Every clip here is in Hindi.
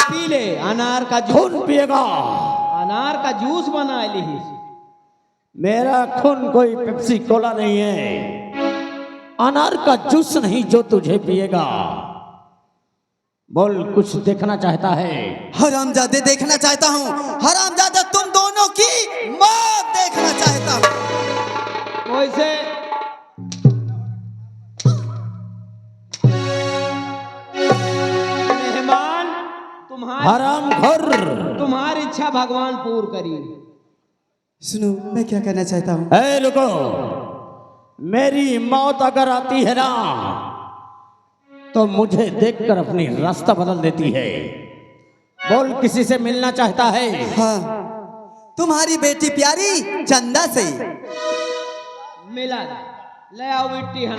पी ले अनार का खून पिएगा? अनार का जूस बना ली। मेरा खून कोई पेप्सी कोला नहीं है, अनार का जूस नहीं जो तुझे पिएगा। बोल, कुछ देखना चाहता है? हरामजादे देखना चाहता हूँ, हरामजादा तुम दोनों की मौत देखना चाहता हूँ। वैसे मेहमान हरामखोर, तुम्हारी इच्छा भगवान पूर्ण करी। सुनो, मैं क्या कहना चाहता हूँ। ए रुको, मेरी मौत अगर आती है ना तो मुझे देखकर अपनी रास्ता बदल देती है। बोल, किसी से मिलना चाहता है? हाँ, तुम्हारी बेटी प्यारी चंदा से। मिला ले आओ बिट्टी हन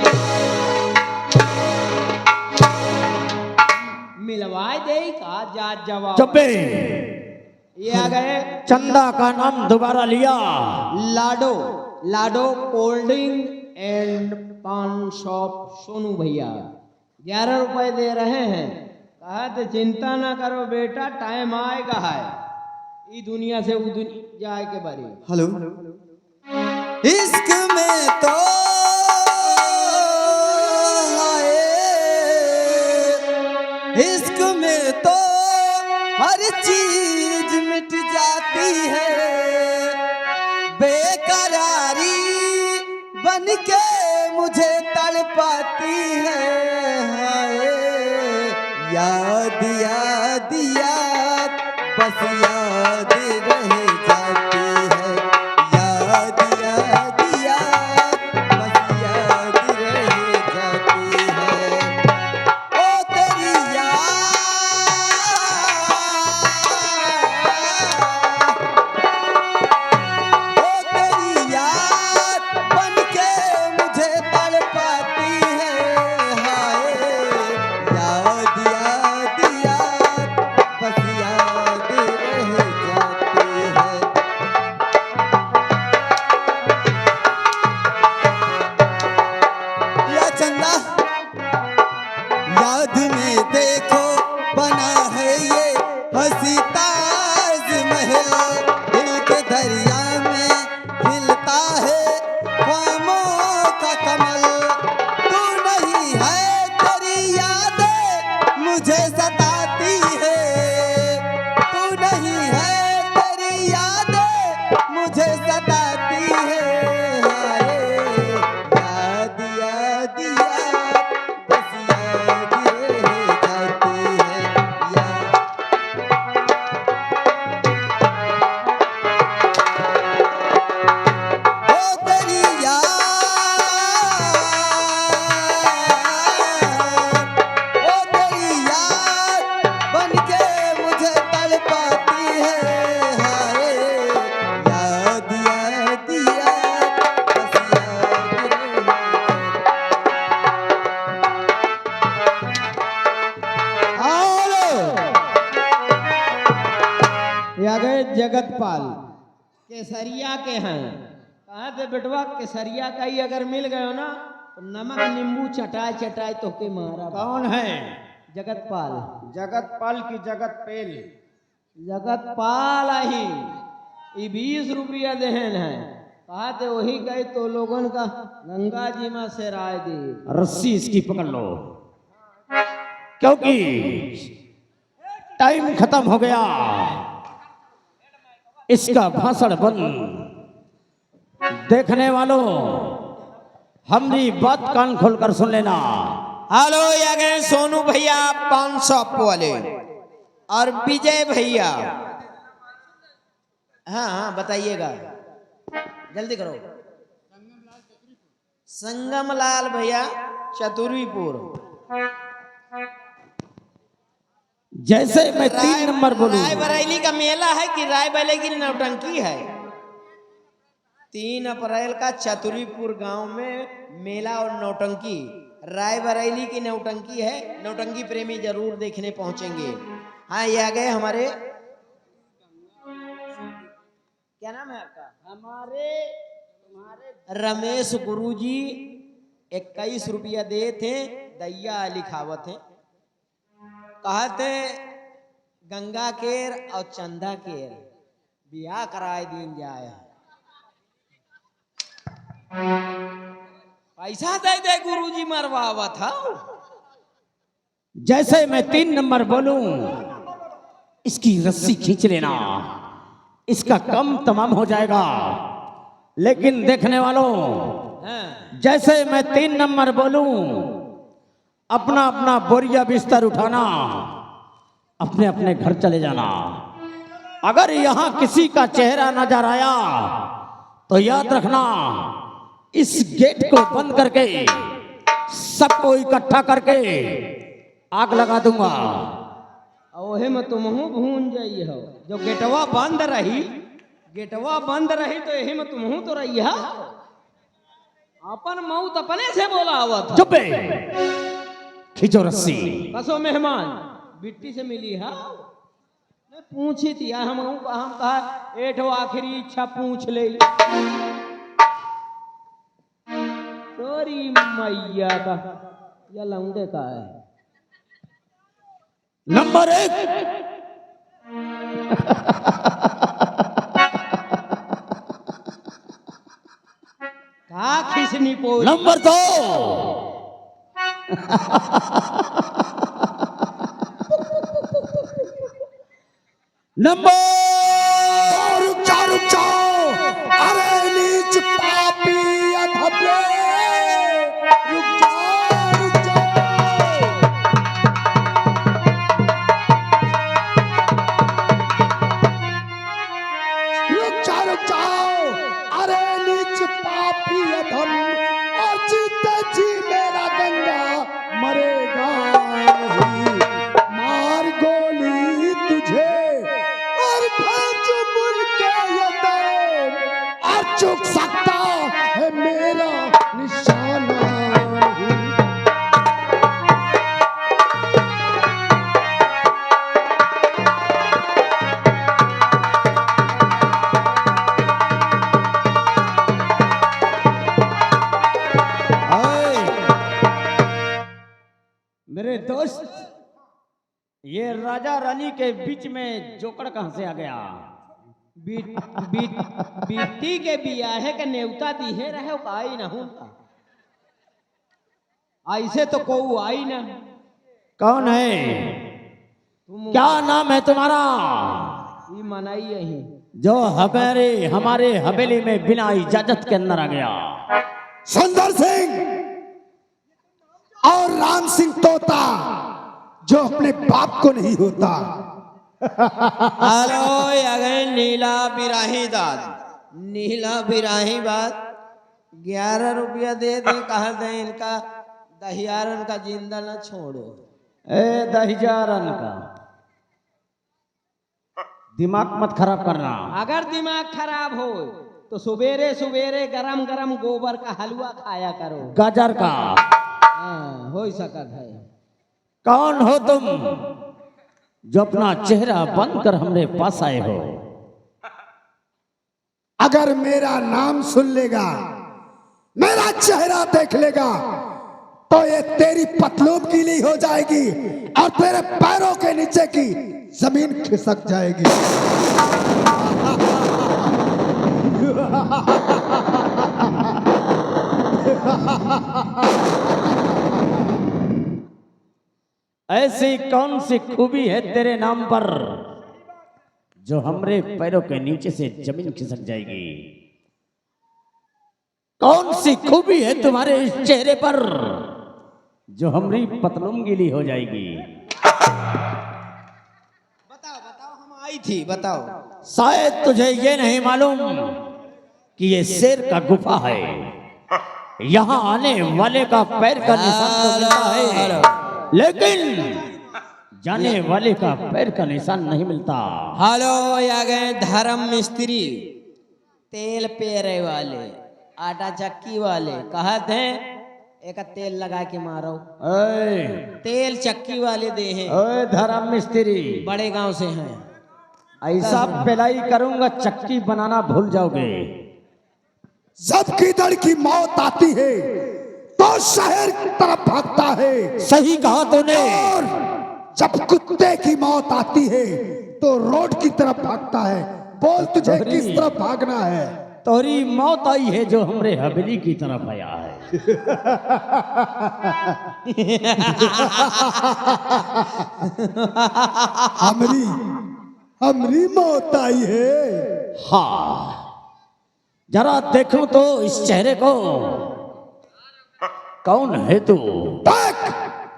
मिलवाए दे का जा जवाब। चुप्पे, ये आ गए। चंदा का नाम दोबारा लिया। लाडो लाडो कोल्ड ड्रिंक एंड पान शॉप सोनू भैया 11 रुपए दे रहे हैं। कहा तो चिंता ना करो बेटा, टाइम आएगा है ई दुनिया से वो जाए के बारे। हेलो, इश्क में तो आए, इश्क में तो हर चीज मिट जाती है, बेकरारी बन के मुझे तड़पाती है। हाय, याद याद याद बस याद रह जाती है, याद याद याद बस याद रह जाती है। ओ तेरी याद, ओ तेरी याद बन के मुझे तड़पाती है। हाय, याद याद याद बस याद रह जाती है। या चंदा, याद में देखो बना है ये हंसी ताज महल, दिल के दरिया में खिलता है ख्वाबों का कमल। तू नहीं है, तेरी यादें मुझे सताती है, तू नहीं है, तेरी यादें मुझे सताती है। हाय, याद याद याद बस याद रह जाती है, याद। ओ तेरी याद, ओ तेरी याद बन के मुझे तड़पाती है। हाय, याद याद याद बस याद ये आ गए जगतपाल केसरिया के हैं। कहा थे बेटवा, केसरिया का ही अगर मिल गए हो ना तो नमक नींबू चटाए चटाए तो के मारा। कौन है? जगतपाल। जगतपाल की जगत पेल। जगतपाल ही ये 20 रुपया देहन है। कहा थे वही गए तो लोगन का गंगा जी में से राय दी। रस्सी इसकी पकड़ लो, क्योंकि टाइम खत्म हो गया। इसका भाषण बंद। देखने वालों, हमारी बात कान खोलकर सुन लेना। हेलो, ये गए सोनू भैया पान शॉप वाले और विजय भैया। हाँ हाँ बताइएगा, जल्दी करो। संगम लाल भैया चतुरीपुर। जैसे मैं 3 नंबर बोलूं, रायबरेली का मेला है कि रायबरेली की नौटंकी है। 3 अप्रैल का चतुरीपुर गांव में मेला और नौटंकी। रायबरेली की नौटंकी है, नौटंकी प्रेमी जरूर देखने पहुंचेंगे। हाँ, ये आ गए हमारे, क्या नाम है आपका? तुम्हारे रमेश गुरुजी 21 रुपया दे थे, दैया लिखावत है। कहते गंगा केर और चंदा केर बियाह कराए दिन जाए। पैसा दे दे गुरुजी मरवावा था। जैसे मैं 3 नंबर बोलूं, इसकी रस्सी खींच लेना, इसका कम तमाम हो जाएगा। लेकिन देखने वालों, हाँ। जैसे मैं 3 नंबर बोलूं, अपना अपना बोरिया बिस्तर उठाना, अपने अपने घर चले जाना। अगर यहां किसी का चेहरा नजर आया तो याद रखना, इस गेट को बंद करके सबको इकट्ठा करके आग लगा दूंगा। ओहे में तुमहू भून जाइए हो। जो गेटवा बंद रही, गेटवा बंद रही तो यही में तुमहू तो रही है। अपन मौत अपने से बोला हुआ था। चुप है, खींचो रस्सी। कसो मेहमान बिट्टी से मिली है। मैं पूछी थी हम कहा एठो आखिरी इच्छा पूछ ले। सॉरी मैया का या लौंडे का है। नंबर 1, का खिसनी पोई। Number 2, number. रुक जाओ, अरे नीच पापी अधबले, रुक जाओ, रुक जाओ। रुक जाओ, अरे नीच पापी अधम, और जीते जी मेरा गंगा मरेगा नहीं। मार गोली तुझे और भेज मुर्गे ये दम, और चुक सकता है मेरा निशाना नहीं। मेरे दोस्त, ये राजा रानी के बीच में जोकर कहां से आ गया? बिट्टी के बियाहे के नेवता दिहे रहे आई ना हूं। ऐसे तो को आई ना। कौन है? तुम क्या नाम है तुम्हारा? ये मनाई यही जो हमारे हवेली में बिना इजाजत के अंदर आ गया। सुंदर सिंह और राम सिंह तोता, जो अपने बाप को नहीं होता। हेलो अगर नीला बिराही दाद, नीला बिराही बात 11 रुपया दे दे। कहा दे इनका दहियारन का जिंदा न छोड़ो। ए दहिजारन का दिमाग मत खराब करना। अगर दिमाग खराब हो तो सवेरे सवेरे गरम गरम गोबर का हलवा खाया करो। गाजर का। हाँ, हो सकत है। कौन हो तुम जो अपना चेहरा बंद कर हमरे पास आए हो? अगर मेरा नाम सुन लेगा, मेरा चेहरा देख लेगा, तो ये तेरी पतलून गीली हो जाएगी और तेरे पैरों के नीचे की जमीन खिसक जाएगी। ऐसी कौन सी खूबी है तेरे नाम पर जो हमरे पैरों के नीचे से जमीन खिसक जाएगी? कौन सी खूबी है तुम्हारे इस चेहरे पर जो हमारी पतलून गीली हो जाएगी? बताओ बताओ, हम आई थी, बताओ। शायद तुझे ये नहीं मालूम कि ये शेर का गुफा है। यहाँ आने वाले का पैर का निशान तो मिलता है, लेकिन जाने वाले का पैर का निशान नहीं मिलता। हेलो या गए धर्म मिस्त्री, तेल पेरे वाले, आटा चक्की वाले, कहते हैं एक तेल लगा के मारो। ओए तेल चक्की वाले दे हैं, ओए धर्म मिस्त्री, बड़े गांव से हैं। ऐसा पिलाई करूंगा चक्की बनाना भूल जाओगे। जब गिदड़ की मौत आती है तो शहर की तरफ भागता है, सही कहा तूने। और जब कुत्ते की मौत आती है तो रोड की तरफ भागता है। बोल तुझे किस तरफ भागना है? तोरी मौत आई है जो हमरे हवेली की तरफ आया है। हमरी हमरी मौत आई है। हाँ, जरा देखूं तो इस चेहरे को। कौन है तू देख,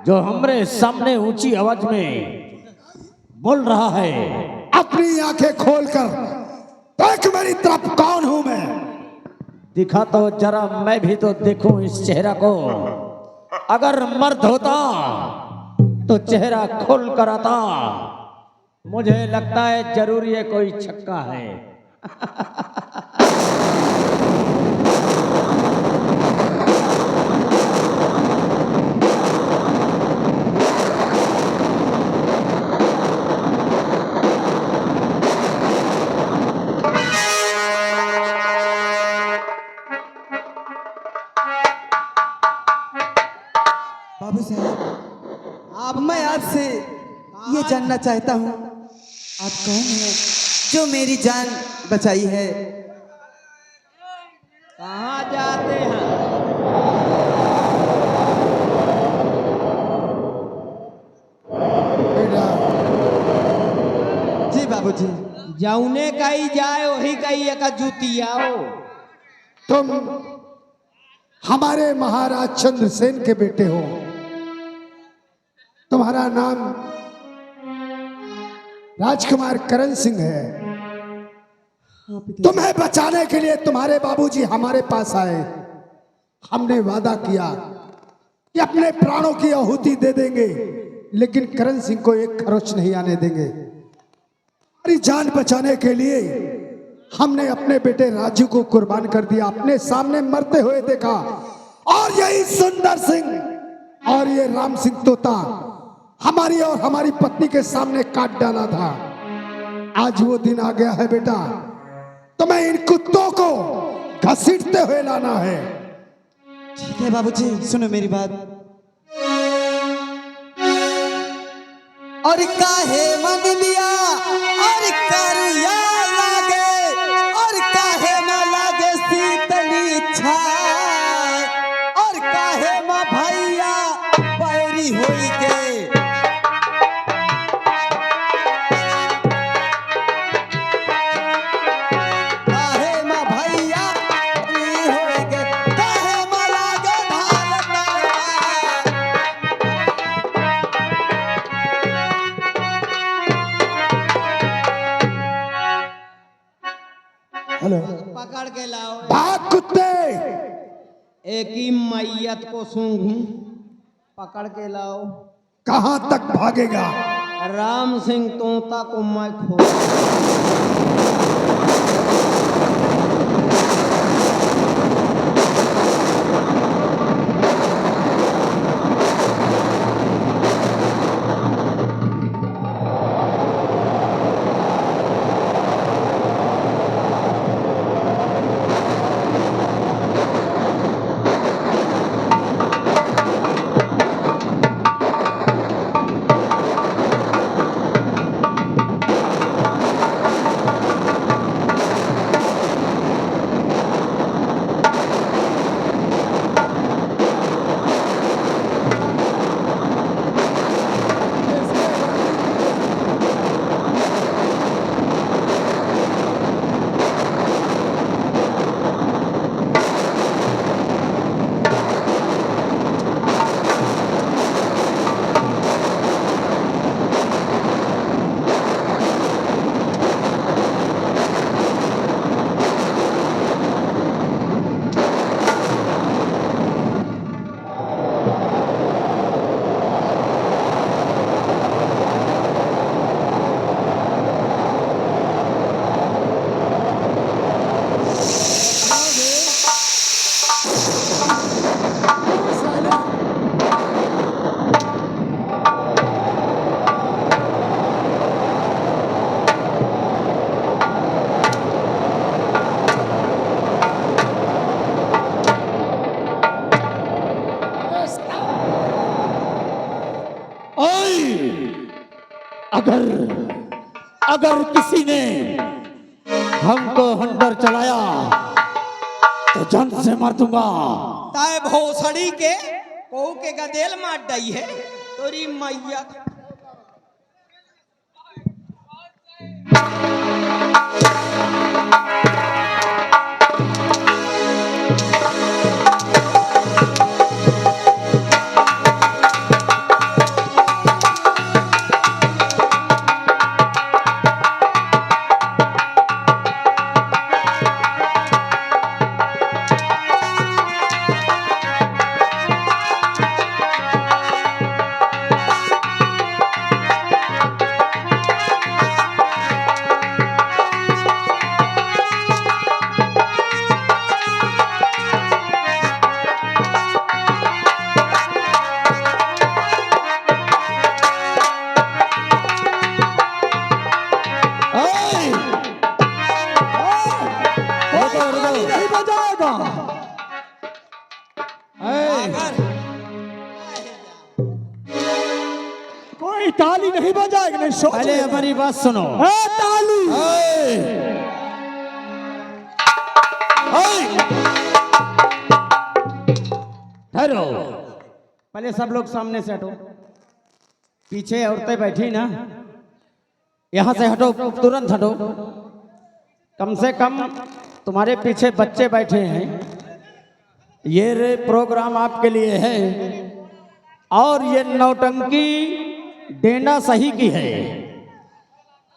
जो हमरे सामने ऊंची आवाज में बोल रहा है? अपनी आंखें खोलकर देख मेरी तरफ, कौन हूं मैं? दिखा तो जरा, मैं भी तो देखूं इस चेहरा को। अगर मर्द होता तो चेहरा खोल कर आता। मुझे लगता है जरूर ये कोई छक्का है। बाबू साहब, अब मैं आपसे ये जानना चाहता हूँ, आप कौन हैं जो मेरी जान बचाई है? कहाँ जाते हैं? जी बाबूजी। जौने कही जाए वही कही एक जुतियाओ। तुम हमारे महाराज चंद्रसेन के बेटे हो। तुम्हारा नाम राजकुमार करण सिंह है। तुम्हें बचाने के लिए तुम्हारे बाबूजी हमारे पास आए। हमने वादा किया कि अपने प्राणों की आहुति दे देंगे, लेकिन करण सिंह को एक खरोच नहीं आने देंगे। हमारी जान बचाने के लिए हमने अपने बेटे राजू को कुर्बान कर दिया। अपने सामने मरते हुए देखा, और यही सुंदर सिंह और ये राम सिंह तोता हमारी और हमारी पत्नी के सामने काट डाला था। आज वो दिन आ गया है बेटा, तुम्हें इन कुत्तों को घसीटते हुए लाना है। ठीक है बाबूजी, सुनो मेरी बात। और काहे मन लिया और करुया लागे, और काहे न लागे शीतली छाय, और काहे माँ भैया बैरी होई के। काहे माँ भैया बैरी होई के, काहे माँ लागे ढाल तलवार। हेलो, पकड़ के लाओ। भाग कुत्ते। एक ही मैयत को सूंघूं। पकड़ के लाओ। कहां तक भागेगा? राम सिंह तोता को मैं खो। अगर अगर किसी ने हमको अंदर चलाया तो जान से मार दूंगा। ताए भोसड़ी के को के गदेल मार डई है तोरी मैया। कोई ताली नहीं बजाएगा। नहीं सोच पहले हमारी बात सुनो। ताली ठहरो, पहले सब लोग सामने से हटो। पीछे औरतें बैठी ना, यहां से हटो, तुरंत हटो। कम से कम तुम्हारे पीछे बच्चे बैठे हैं। ये रे प्रोग्राम आपके लिए है और ये नौटंकी डेंडा सही की है।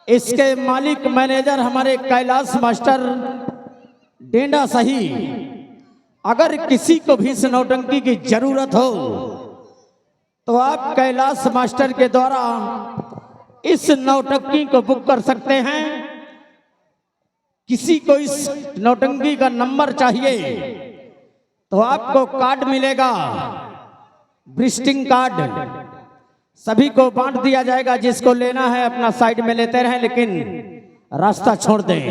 इसके मालिक मैनेजर हमारे कैलाश मास्टर डेंडा सही। अगर किसी को भी इस नौटंकी की जरूरत हो तो आप कैलाश मास्टर के द्वारा इस नौटंकी को बुक कर सकते हैं। किसी को इस नौटंकी का नंबर चाहिए तो आपको कार्ड मिलेगा, विजिटिंग कार्ड। सभी को बांट दिया जाएगा। जिसको लेना है अपना साइड में लेते रहें, लेकिन रास्ता छोड़ दें।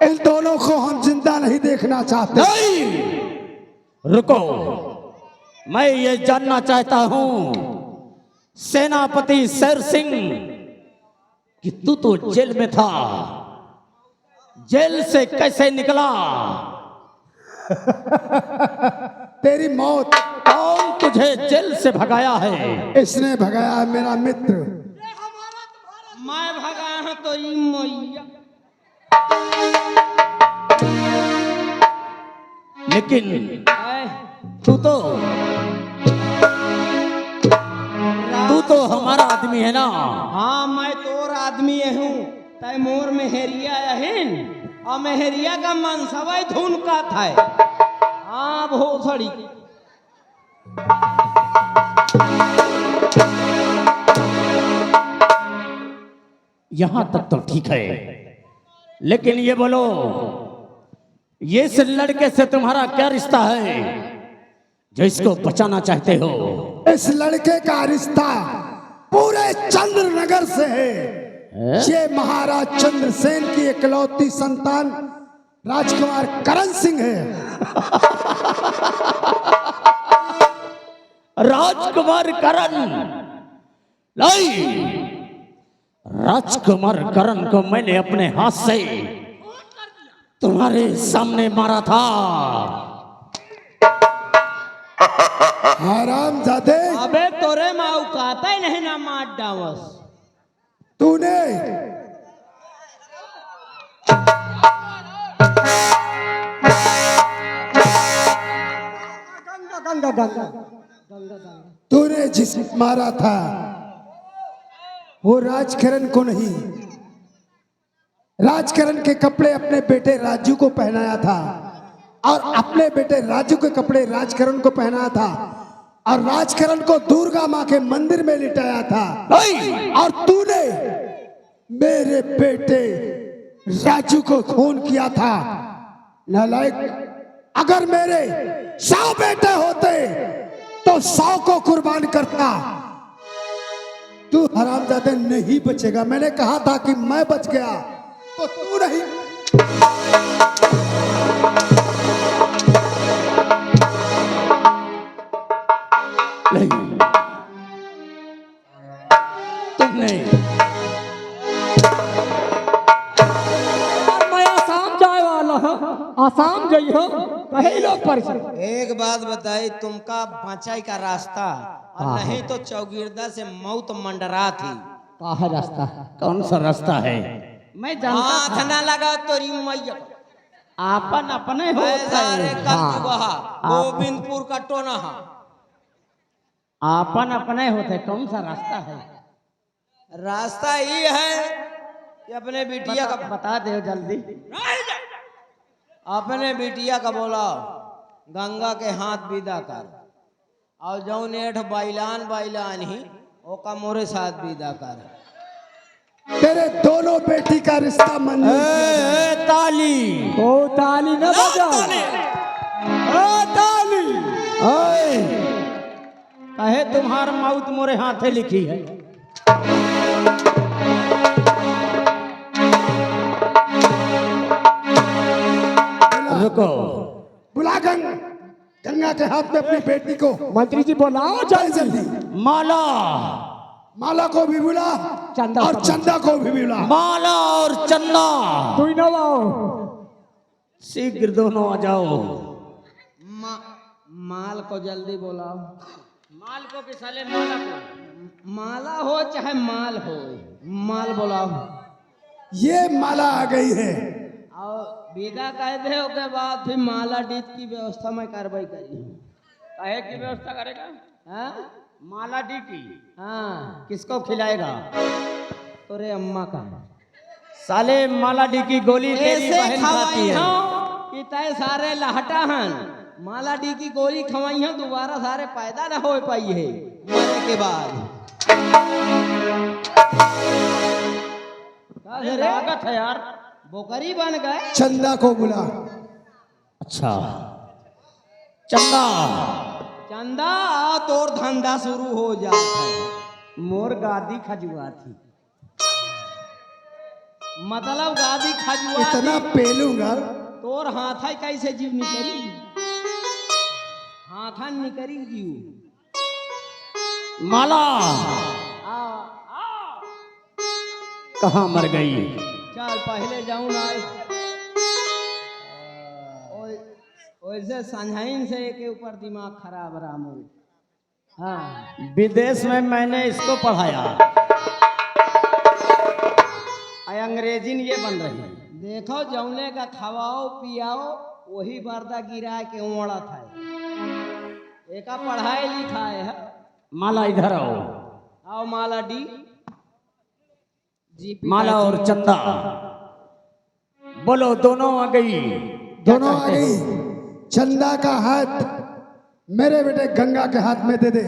इन दोनों को हम जिंदा नहीं देखना चाहते। रुको, मैं ये जानना चाहता हूं सेनापति शेर सिंह कि तू तो जेल में था, जेल से कैसे निकला? तेरी मौत। कौन तुझे जेल से भगाया है? इसने भगाया है मेरा मित्र। मैं भगाया हूं तो ई मैया। लेकिन तू तो हमारा आदमी है ना। हाँ, मैं तोर आदमी हूँ। तय मोर मेहरिया अहिन और मेहरिया का मनसवा धुन का था। हाँ भोसड़ी। यहां तक तो ठीक है, लेकिन ये बोलो, ये इस लड़के से तुम्हारा क्या रिश्ता है जो इसको बचाना चाहते हो? इस लड़के का रिश्ता पूरे चंद्रनगर से है। ये महाराज चंद्रसेन की इकलौती संतान राजकुमार करण सिंह है। राजकुमार करण? लाई, राजकुमार करण को मैंने अपने हाथ से तुम्हारे सामने मारा था। हरामजादे, अबे तोरे माँ उकाता ही नहीं ना मार डावस। तूने तूने जिस मारा था वो राजकरण को नहीं, राजकरण के कपड़े अपने बेटे राजू को पहनाया था और अपने बेटे राजू के कपड़े राजकरण को पहनाया था और राजकरण को दुर्गा माँ के मंदिर में लिटाया था। और तूने मेरे बेटे राजू को खून किया था। नालायक, अगर मेरे 100 बेटे होते तो 100 को कुर्बान करता। तू हरामजादे नहीं बचेगा। मैंने कहा था कि मैं बच गया तो तू नहीं। नहीं, तुम नहीं। मैं आसाम जाए वाला हूँ, आसाम जाइयो कहीं लोग परेशान। एक बात बताई, तुमका बचाई का रास्ता और नहीं तो चौगिरदा से मौत मंडरा थी। का है रास्ता? कौन सा रास्ता है? मैं जानता हाथ था। ना लगा तोरी मैया, आपन अपने होता सारे है। कल वहा गोविंदपुर का टोना। आपन अपने होते, कौन सा रास्ता है? रास्ता ये है कि अपने बिटिया का बता दो जल्दी। अपने बिटिया का बोला गंगा के हाथ विदा कर, और जौन एठ बैलान ही ओका मोरे साथ विदा कर। तेरे दोनों बेटी का रिश्ता मंजूर किया जाए। ताली, ओ ताली न बजाओ। ताली। कहे तुम्हार मौत मोरे हाथे लिखी है। रुको, बुला गंगा के हाथ में अपनी बेटी को। मंत्री जी बोलाओ जल्दी। माला, माला को भी बुला चंदा और चंदा को भी बुला। माला और चंदा तू न आओ। शीघ्र दोनों आ जाओ। माल को जल्दी बुलाओ। माल को कि साले माला को? माला हो चाहे माल हो, माल बुलाओ। ये माला आ गई है। और विदा कह दे के बाद फिर माला डीत की व्यवस्था में कार्रवाई करी। कहे की व्यवस्था करेगा? हाँ माला डी की? हाँ, किसको खिलाएगा? तोरे अम्मा का। साले माला डी की गोली तेरी ऐसे बहन खाती है। कि तय सारे लहटा हन माला डी की गोली खवाई है, दोबारा सारे पैदा ना हो पाई है मरने के बाद। लागत है यार। बोकरी बन गए। चंदा को बुला। अच्छा, चंदा। चंदा तोर धंधा शुरू हो जाता है। मोर गादी खजुआ थी। मतलब गादी खजुआ इतना पेलूंगा। तोर हाथा कैसे जीव निकली? हाथा निकली जीव। माला आ कहाँ मर गई? चल पहले जाऊं ना। वैसे संझाइन से के ऊपर दिमाग खराब रामू। हाँ, विदेश में मैंने इसको पढ़ाया। अंग्रेजी में ये बन रही है। देखो जौने का खवाओ पियाओ वही बर्दा गिरा के उड़ा था। एका पढ़ाई लिखाए है। माला इधर आओ। आओ माला डी जी। माला और चंदा बोलो, दोनों आ गई। दोनों आ गई। चंदा का हाथ मेरे बेटे गंगा के हाथ में दे दे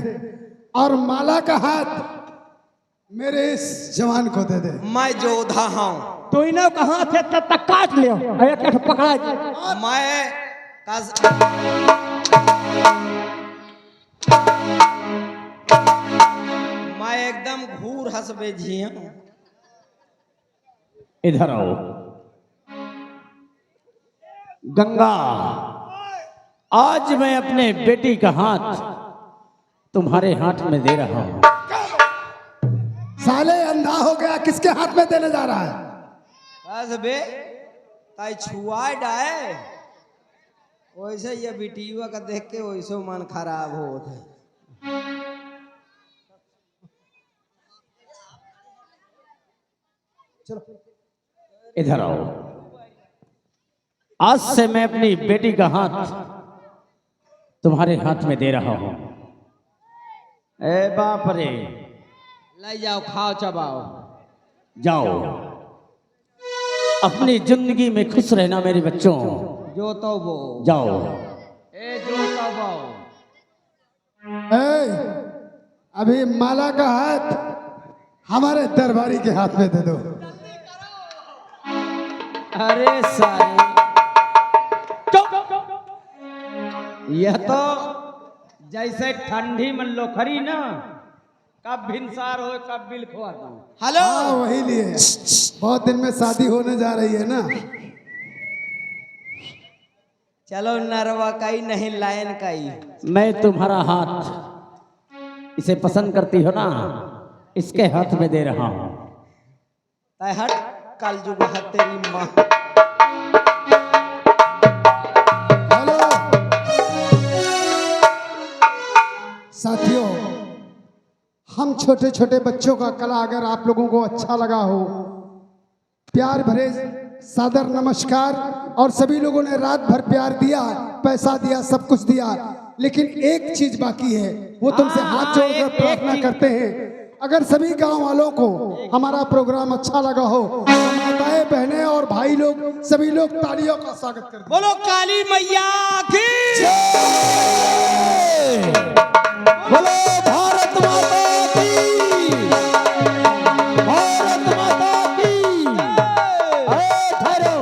और माला का हाथ मेरे इस जवान को दे दे। मैं जोधा हूँ। तो इन्हें कहाँ थे तब तक काट लियो। एक एक पकड़ा जी। मैं एकदम घूर हंसबे जी हूँ। इधर आओ। गंगा, आज मैं अपने बेटी का हाथ तुम्हारे हाथ में दे रहा हूं। साले अंधा हो गया, किसके हाथ में देने जा रहा है? हंसबे ताई छुआ डाए। वैसे ये बिटिया का देख के वैसे मन खराब होता है। इधर आओ। आज से मैं अपनी बेटी का हाथ तुम्हारे हाथ में दे रहा हूं। ए बाप रे, ले जाओ, खाओ चबाओ। जाओ, अपनी जिंदगी में खुश रहना मेरे बच्चों। जो तो वो जाओ। ए जो तो वो। अभी माला का हाथ हमारे दरबारी के हाथ में दे दो। अरे सारे, यह तो जैसे ठंडी में लोखरी ना, कब भिनसार हो कब बिल खुआ दूं। हेलो। हाँ, वही लिए। बहुत दिन में शादी होने जा रही है ना। चलो नरवा कई नहीं लायन कई। मैं तुम्हारा हाथ इसे पसंद करती हो ना, इसके हाथ में दे रहा हूं। तय हट कल जुग है तेरी माँ। हेलो साथियों, हम छोटे छोटे बच्चों का कला अगर आप लोगों को अच्छा लगा हो, प्यार भरे सादर नमस्कार। और सभी लोगों ने रात भर प्यार दिया, पैसा दिया, सब कुछ दिया, लेकिन एक चीज बाकी है, वो तुमसे हाथ जोड़कर प्रार्थना करते हैं। अगर सभी गांव वालों को हमारा प्रोग्राम अच्छा लगा हो, माताएं बहनें और भाई लोग सभी लोग तालियों का स्वागत करते हैं। बोलो काली मैया की बोलो भारत माता की, भारत माता की। अरे ठहरो,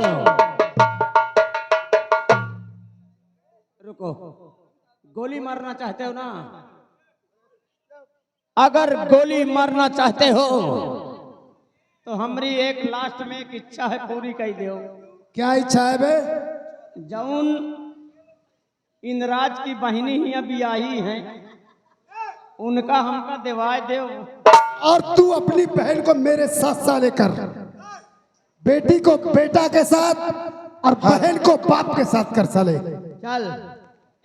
रुको। गोली मारना चाहते हो ना? अगर गोली मारना चाहते हो तो हमारी एक लास्ट में एक इच्छा है, पूरी कर दो। क्या इच्छा है बे? जौन इंद्राज की बहिनी ही अभी आई हैं, उनका हमका दिवाय दो। और तू अपनी बहन को मेरे साथ साले कर, बेटी को बेटा के साथ और बहन को बाप के साथ कर साले। चल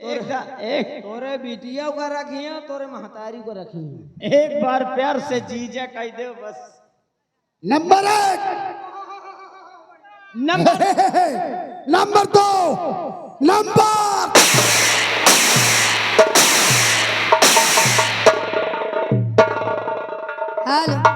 एक तोरे बिटिया को रखियो, तोरे महतारी को रखियो। एक बार प्यार से जीजा कह दो बस। Number 1, number 2, number hello